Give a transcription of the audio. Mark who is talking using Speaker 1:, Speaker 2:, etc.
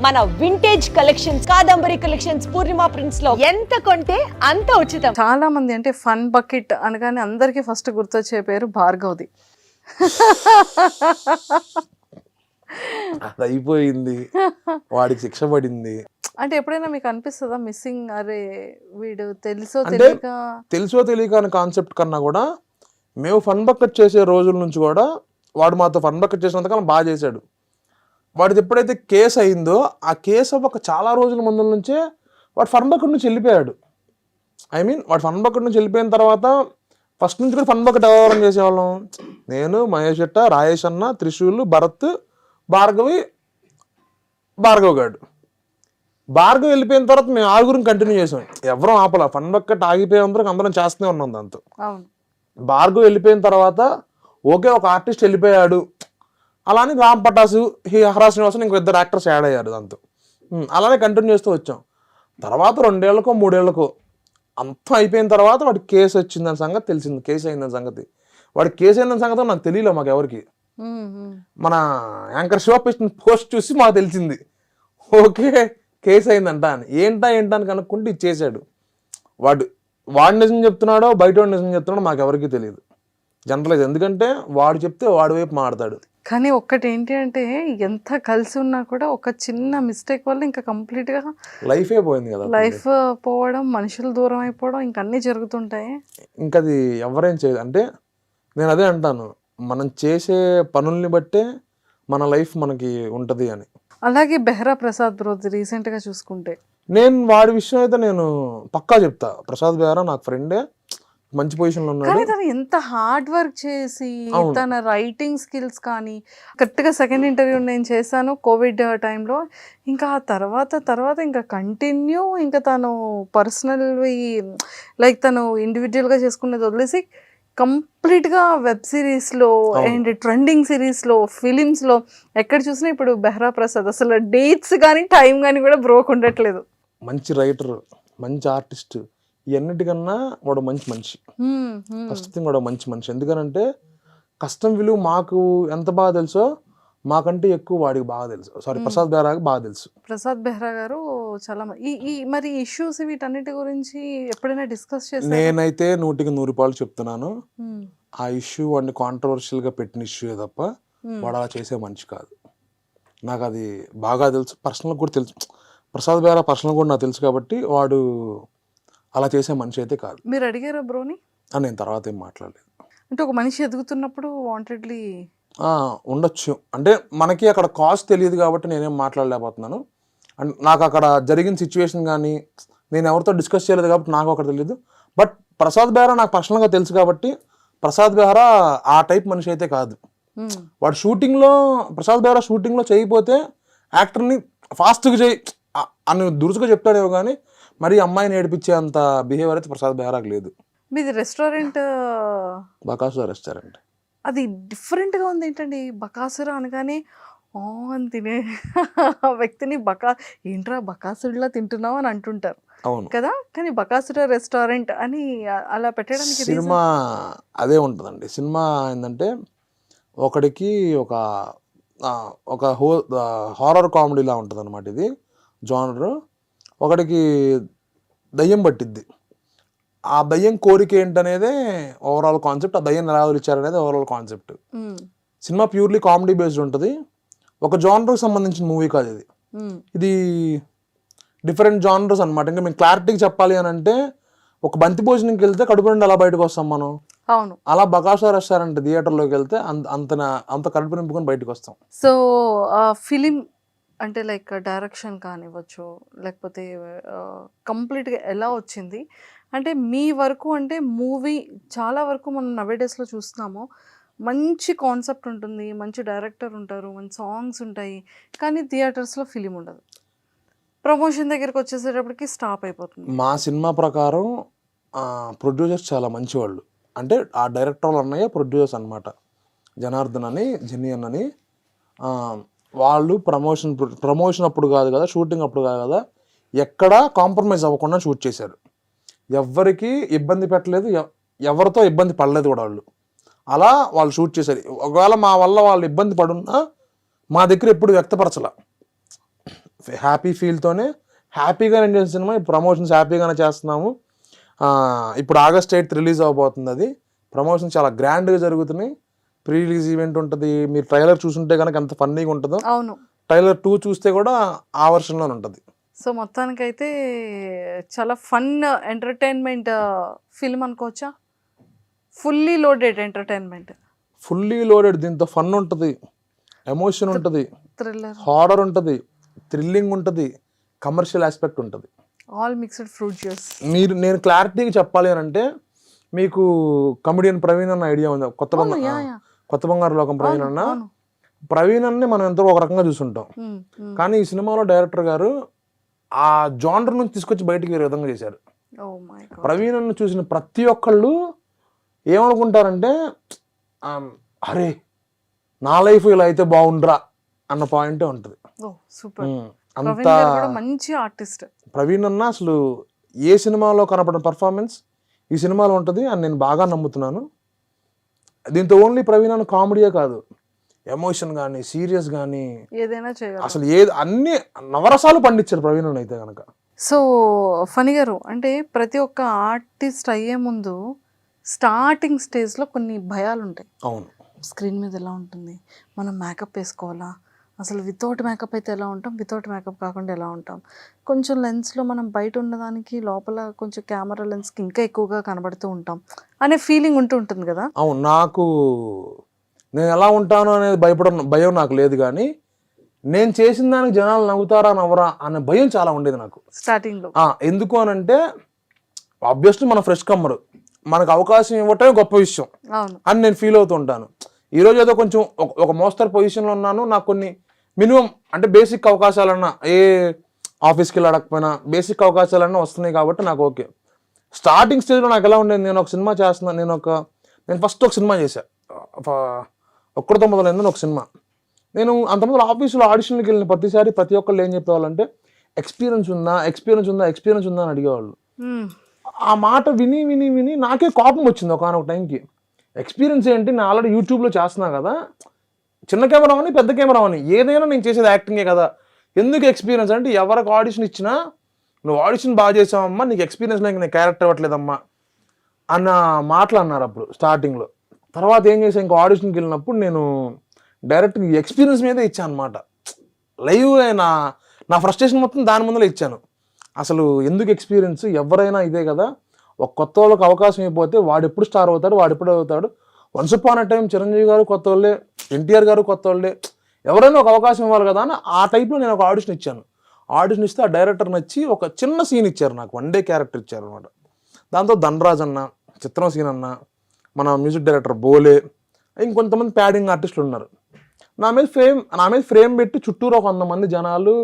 Speaker 1: మన vintage collections, Kadambari collections, పూర్ణిమ prints లో ఎంత కొంటే అంత ఉచితం.
Speaker 2: చాలా మంది అంటే ఫన్ బకెట్ అనగానే అందరికీ ఫస్ట్ గుర్తొచ్చే పేరు భార్గవ్ది.
Speaker 3: అది అయిపోయింది, వాడికి శిక్ష పడింది.
Speaker 2: అంటే ఎప్పుడైనా మీకు అనిపిస్తుందా మిస్సింగ్, అరే వీడు తెలుసో
Speaker 3: తెలియక అనే కాన్సెప్ట్ కన్నా కూడా మేము ఫన్ బకెట్ చేసే రోజుల నుంచి కూడా వాడు మాతో ఫన్ బకెట్ చేసినంతకాలం బాగా చేశాడు. వాడిది ఎప్పుడైతే కేసు అయిందో ఆ కేసు ఒక చాలా రోజుల ముందు నుంచే వాడు ఫన్ బకెట్ నుంచి వెళ్ళిపోయాడు. వాడు ఫన్ బకెట్ నుంచి వెళ్ళిపోయిన తర్వాత ఫస్ట్ నుంచి కూడా ఫన్ బకెట్ వ్యవహారం చేసేవాళ్ళం. నేను, మహేష్ అట్ట, రాయేష్ అన్న, త్రిశూల్, భరత్, భార్గవ్ గాడు. భార్గవ్ వెళ్ళిపోయిన తర్వాత మేము ఆరుగురిని కంటిన్యూ చేసాం. ఎవరూ ఆపల. ఫన్ బకెట్ ఆగిపోయేంతరకు అందరం చేస్తూనే ఉన్నాం దాంతో. భార్గవ్ వెళ్ళిపోయిన తర్వాత ఓకే ఒక ఆర్టిస్ట్ వెళ్ళిపోయాడు, అలానే రామ్ పటాసు, హరా శ్రీనివాసన్ ఇంకో 2 యాక్టర్స్ యాడ్ అయ్యారు దాంతో. అలానే కంటిన్యూ చేస్తూ వచ్చాం. తర్వాత 2 ఏళ్ళకో 3 ఏళ్ళకో అంతా అయిపోయిన తర్వాత వాడికి కేసు వచ్చిందని సంగతి తెలిసింది. కేసు అయిందని సంగతి వాడికి కేసు అయిందని సంగతి నాకు తెలియలే. మాకు ఎవరికి మన యాంకర్ శివ పోస్ట్ చూసి మాకు తెలిసింది, ఓకే కేసు అయిందంట అని. ఏంటా అని కనుక్కుంటే ఇది చేశాడు. వాడు నిజం చెప్తున్నాడో బయట వాడు నిజం చెప్తున్నాడో మాకు ఎవరికి తెలియదు. జనరలైజ్, ఎందుకంటే వాడు చెప్తే వాడి వైపు మాడతాడు.
Speaker 2: కానీ ఒక్కటి ఏంటి అంటే ఎంత కలిసి ఉన్నా కూడా ఒక చిన్న మిస్టేక్ వల్ల ఇంకా కంప్లీట్గా
Speaker 3: లైఫే పోయింది కదా.
Speaker 2: లైఫ్ పోవడం, మనుషులు దూరం అయిపోవడం, ఇంకా అన్నీ జరుగుతుంటాయి.
Speaker 3: ఇంకా అది ఎవరేం చేయదు. అంటే నేను అదే అంటాను, మనం చేసే పనుల్ని బట్టే మన లైఫ్ మనకి ఉంటుంది అని.
Speaker 2: అలాగే బెహ్రా ప్రసాద్ బ్రోది రీసెంట్గా చూసుకుంటే
Speaker 3: నేను వాడి విషయం అయితే నేను పక్కా చెప్తా. ప్రసాద్ బెహ్రా నాకు ఫ్రెండే, మంచి పొజిషన్లో ఉన్నాడు.
Speaker 2: కానీ తను ఎంత హార్డ్ వర్క్ చేసి తన రైటింగ్ స్కిల్స్ కానీ, కరెక్ట్గా సెకండ్ ఇంటర్వ్యూ నేను చేశాను కోవిడ్ టైంలో. ఇంకా ఆ తర్వాత ఇంకా కంటిన్యూ, ఇంకా తను పర్సనల్వి లైక్ తను ఇండివిజువల్గా చేసుకునేది వదిలేసి కంప్లీట్గా వెబ్ సిరీస్లో అండ్ ట్రెండింగ్ సిరీస్లో, ఫిలిమ్స్లో ఎక్కడ చూసినా ఇప్పుడు బెహ్రా ప్రసాద్ అసలు డేట్స్ కానీ టైం కానీ కూడా బ్రోక్ ఉండట్లేదు.
Speaker 3: మంచి రైటర్, మంచి ఆర్టిస్ట్, ఇవన్నిటికన్నా వాడు మంచి మనిషి. ఫస్ట్ థింగ్ వాడు మంచి మనిషి. ఎందుకనంటే కష్టం విలువ మాకు ఎంత బాగా తెలుసో మాకంటే ఎక్కువ వాడికి బాగా తెలుసు. ప్రసాద్ బెహ్రాకి బాగా తెలుసు.
Speaker 2: ప్రసాద్ బెహ్రా గారు చాలా మరి ఇష్యూస్ వీటన్నిటి గురించి ఎప్పుడైనా డిస్కస్ చేశారు?
Speaker 3: నేనైతే 100% చెప్తున్నాను, ఆ ఇష్యూ వాడిని కాంట్రవర్షియల్గా పెట్టిన ఇష్యూ తప్ప వాడు అలా చేసే మనిషి కాదు. నాకు అది బాగా తెలుసు, పర్సనల్ కూడా తెలుసు. ప్రసాద్ బెహ్రా పర్సనల్ కూడా నాకు తెలుసు కాబట్టి వాడు అలా చేసే మనిషి అయితే కాదు.
Speaker 2: మీరు అడిగారా బ్రోని?
Speaker 3: నేను తర్వాత ఏం మాట్లాడలేదు.
Speaker 2: అంటే ఒక మనిషి ఎదుగుతున్నప్పుడు వాంటెడ్లీ
Speaker 3: ఉండొచ్చు. అంటే మనకి అక్కడ కాస్ట్ తెలియదు కాబట్టి నేనేం మాట్లాడలేకపోతున్నాను. అండ్ నాకు అక్కడ జరిగిన సిచ్యువేషన్ కానీ నేను ఎవరితో డిస్కస్ చేయలేదు కాబట్టి నాకు అక్కడ తెలియదు. బట్ ప్రసాద్ బెహ్రా నాకు పర్సనల్గా తెలుసు కాబట్టి ప్రసాద్ బెహ్రా ఆ టైప్ మనిషి అయితే కాదు. వాడు ప్రసాద్ బెహ్రా షూటింగ్లో చేయకపోతే యాక్టర్ని ఫాస్ట్గా చేయి అని దురుసుగా చెప్తాడేమో కానీ మరి అమ్మాయిని ఏడిపించే అంత బిహేవియర్ అయితే ప్రసాద్ బెహ్రాకి లేదు.
Speaker 2: మీది రెస్టారెంట్
Speaker 3: బకాసురా రెస్టారెంట్,
Speaker 2: అది డిఫరెంట్గా ఉంది. ఏంటండి బకాసురా అనగానే అని తినే వ్యక్తిని ఏంట్రా బకాసుడిలా తింటున్నావు అని అంటుంటారు కదా. కానీ బకాసురా రెస్టారెంట్ అని అలా పెట్టడానికి
Speaker 3: సినిమా అదే ఉంటుందండి. సినిమా ఏంటంటే ఒకడికి ఒక హారర్ కామెడీలా ఉంటుంది అనమాట. ఇది జానర్. ఒకడికి దయ్యం పట్టిద్ది. ఆ దయ్యం కోరిక ఏంటనేదే ఓవరాల్ కాన్సెప్ట్. ఆ దయ్యం ఎలా వదిలిచ్చారనేది ఓవరాల్ కాన్సెప్ట్. సినిమా ప్యూర్లీ కామెడీ బేస్డ్ ఉంటుంది. ఒక జానర్కి సంబంధించిన మూవీ కాదు ఇది. ఇది డిఫరెంట్ జానర్స్ అనమాట. ఇంకా మేము క్లారిటీగా చెప్పాలి అని అంటే ఒక బంతి భోజనంకి వెళ్తే కడుపు నుండి అలా బయటకు వస్తాం మనం.
Speaker 2: అవును,
Speaker 3: అలా బకాసురా రెస్టారెంట్ థియేటర్లోకి వెళ్తే అంత కడుపు నింపుకొని బయటకు వస్తాం.
Speaker 2: సో ఫిలిం అంటే లైక్ డైరెక్షన్ కానివ్వచ్చు, లేకపోతే కంప్లీట్గా ఎలా వచ్చింది అంటే మీ వరకు, అంటే మూవీ చాలా వరకు మనం నవేడేస్లో చూస్తున్నాము. మంచి కాన్సెప్ట్ ఉంటుంది, మంచి డైరెక్టర్ ఉంటారు, మంచి సాంగ్స్ ఉంటాయి, కానీ థియేటర్స్లో ఫిలిం ఉండదు. ప్రమోషన్ దగ్గరికి వచ్చేసేటప్పటికి స్టాప్ అయిపోతుంది.
Speaker 3: మా సినిమా ప్రకారం ప్రొడ్యూసర్స్ చాలా మంచివాళ్ళు. అంటే ఆ డైరెక్టర్లు అన్నయ్య ప్రొడ్యూసర్స్ అనమాట. జనార్దన్ అని, జెనియన్ అని. వాళ్ళు ప్రమోషన్ అప్పుడు కాదు కదా, షూటింగ్ అప్పుడు కాదు కదా, ఎక్కడా కాంప్రమైజ్ అవ్వకుండా షూట్ చేశారు. ఎవ్వరికి ఇబ్బంది పెట్టలేదు, ఎవరితో ఇబ్బంది పడలేదు కూడా వాళ్ళు. అలా వాళ్ళు షూట్ చేశారు. ఒకవేళ మా వల్ల వాళ్ళు ఇబ్బంది పడున్నా మా దగ్గర ఎప్పుడు వ్యక్తపరచలా. హ్యాపీ ఫీల్తోనే హ్యాపీగా నేను చేసిన సినిమా. ఇప్పుడు ప్రమోషన్స్ హ్యాపీగానే చేస్తున్నాము. ఇప్పుడు August 8th రిలీజ్ అవబోతుంది. అది ప్రమోషన్ చాలా గ్రాండ్గా జరుగుతున్నాయి. ప్రీ రిలీజ్ ఈవెంట్ ఉంటుంది. మీరు ట్రైలర్ చూసుంటే కనుక ఎంత ఫన్నీగా ఉంటుందో,
Speaker 2: అవును.
Speaker 3: ట్రైలర్ 2 చూస్తే కూడా ఆ వర్షన్లోనే ఉంటుంది.
Speaker 2: సో మొత్తానికైతే చాలా ఫన్ ఎంటర్టైన్మెంట్ ఫిల్మ్ అనుకోవచ్చా? Fully loaded entertainment.
Speaker 3: Fully loaded. దీంతో ఫన్ ఉంటుంది, ఎమోషన్ ఉంటుంది,
Speaker 2: థ్రిల్లర్,
Speaker 3: హారర్ ఉంటుంది, థ్రిల్లింగ్ ఉంటుంది, కమర్షియల్ ఆస్పెక్ట్ ఉంటుంది.
Speaker 2: All mixed fruit juice. నేను క్లారిటీగా చెప్పాలి అని అంటే, మీకు కమెడియన్ ప్రవీణ్ అన్న ఐడియా ఉంది, కొత్త బంగారు లోకం ప్రవీణ్ అన్న. ప్రవీణ్ అన్ని మనం ఎంతో ఒక రకంగా చూసుంటాం, కానీ ఈ సినిమాలో డైరెక్టర్ గారు ఆ జానర్ నుంచి తీసుకొచ్చి బయటికి వేరే విధంగా చేశారు. ప్రవీణ్ అన్న చూసిన ప్రతి ఒక్కళ్ళు ఏమనుకుంటారంటే, అరే నా లైఫ్ ఇలా అయితే బాగుండ్రా అన్న పాయింటే ఉంటుంది. అంత మంచి ఆర్టిస్ట్
Speaker 3: ప్రవీణ్ అన్న. అసలు ఏ సినిమాలో కనపడిన పర్ఫార్మెన్స్ ఈ సినిమాలో ఉంటుంది అని నేను బాగా నమ్ముతున్నాను. దీంతో ఓన్లీ ప్రవీణ్ అన్న కామెడీయే కాదు, ఎమోషన్ కానీ, సీరియస్ కానీ,
Speaker 2: ఏదైనా చేయగలరు.
Speaker 3: అసలు అన్ని నవరసాలు పండించారు ప్రవీణ్ అన్న అయితే కనుక.
Speaker 2: సో ఫణి గారు, అంటే ప్రతి ఒక్క ఆర్టిస్ట్ అయ్యే ముందు స్టార్టింగ్ స్టేజ్లో కొన్ని భయాలు ఉంటాయి.
Speaker 3: అవును.
Speaker 2: స్క్రీన్ మీద ఎలా ఉంటుంది, మనం మేకప్ వేసుకోవాలా, అసలు వితౌట్ మేకప్ అయితే ఎలా ఉంటాం, వితౌట్ మేకప్ కాకుండా ఎలా ఉంటాం, కొంచెం లెన్స్లో మనం బయట ఉన్నదానికి లోపల కొంచెం కెమెరా లెన్స్కి ఇంకా ఎక్కువగా కనబడుతూ ఉంటాం అనే ఫీలింగ్ ఉంటుంది కదా.
Speaker 3: అవును. నేను ఎలా ఉంటాను అనేది భయం నాకు లేదు, కానీ నేను చేసిన దానికి జనాలు నవ్వుతారా నవ్వరా అనే భయం చాలా ఉండేది నాకు
Speaker 2: స్టార్టింగ్లో.
Speaker 3: ఎందుకు అని అంటే, ఆబ్వియస్లీ మన ఫ్రెష్ కమ్మరు, మనకు అవకాశం ఇవ్వటమే గొప్ప విషయం అని నేను ఫీల్ అవుతూ ఉంటాను. ఈరోజు ఏదో కొంచెం ఒక మోస్తరు పొజిషన్లో ఉన్నాను, నాకు కొన్ని మినిమం అంటే బేసిక్ అవకాశాలన్నా, ఏ ఆఫీస్కి వెళ్ళి అడగకపోయినా బేసిక్ అవకాశాలన్నా వస్తున్నాయి కాబట్టి నాకు ఓకే. స్టార్టింగ్ స్టేజ్లో నాకు ఎలా ఉండేది, నేను ఒక సినిమా చేస్తున్నాను, నేను ఫస్ట్ ఒక సినిమా చేశాను, ఒక్కడితో మొదలైందని ఒక సినిమా. నేను అంతమంది ఆఫీసులో ఆడిషన్కి వెళ్ళిన ప్రతిసారి ప్రతి ఒక్కళ్ళు ఏం చెప్పేవాళ్ళంటే, ఎక్స్పీరియన్స్ ఉందా అని అడిగేవాళ్ళు. ఆ మాట విని విని విని నాకే కోపం వచ్చింది ఒకనొక టైంకి. ఎక్స్పీరియన్స్ ఏంటి, నేను ఆల్రెడీ యూట్యూబ్లో చేస్తున్నా కదా, చిన్న కెమెరా అని పెద్ద కెమెరా అని ఏదైనా నేను చేసేది యాక్టింగే కదా, ఎందుకు ఎక్స్పీరియన్స్ అంటే, ఎవరికి ఆడిషన్ ఇచ్చినా నువ్వు ఆడిషన్ బాగా చేసావమ్మా, నీకు ఎక్స్పీరియన్స్ లేక నేను క్యారెక్టర్ ఇవ్వట్లేదమ్మా అన్న మాటలు అన్నారు అప్పుడు స్టార్టింగ్లో. తర్వాత ఏం చేశాను, ఇంకో ఆడిషన్కి వెళ్ళినప్పుడు నేను డైరెక్ట్ ఎక్స్పీరియన్స్ మీదే ఇచ్చాను అనమాట. లైవ్ నా ఫ్రస్ట్రేషన్ మొత్తం దాని ముందర ఇచ్చాను. అసలు ఎందుకు ఎక్స్పీరియన్స్, ఎవరైనా ఇదే కదా, ఒక కొత్త వాళ్ళకి అవకాశం అయిపోతే వాడు ఎప్పుడు స్టార్ అవుతాడు, వాడు ఎప్పుడు అవుతాడు. Once upon a time Chiranjeevi గారు కొత్త వాళ్ళే, ఎన్టీఆర్ గారు కొత్త వాళ్ళే, ఎవరైనా ఒక అవకాశం ఇవ్వాలి కదా అని ఆ టైప్లో నేను ఒక ఆడిషన్ ఇచ్చాను. ఆడిషన్ ఇస్తే ఆ డైరెక్టర్ నచ్చి ఒక చిన్న సీన్ ఇచ్చారు నాకు, 1 day క్యారెక్టర్ ఇచ్చారు అనమాట. దాంతో ధనరాజ్ అన్న, చిత్రం సీన్ అన్న, మన మ్యూజిక్ డైరెక్టర్ బోలే, ఇంకొంతమంది ప్యాడింగ్ ఆర్టిస్టులు ఉన్నారు. నా మీద ఫ్రేమ్ పెట్టి చుట్టూరు ఒక 100 మంది జనాలు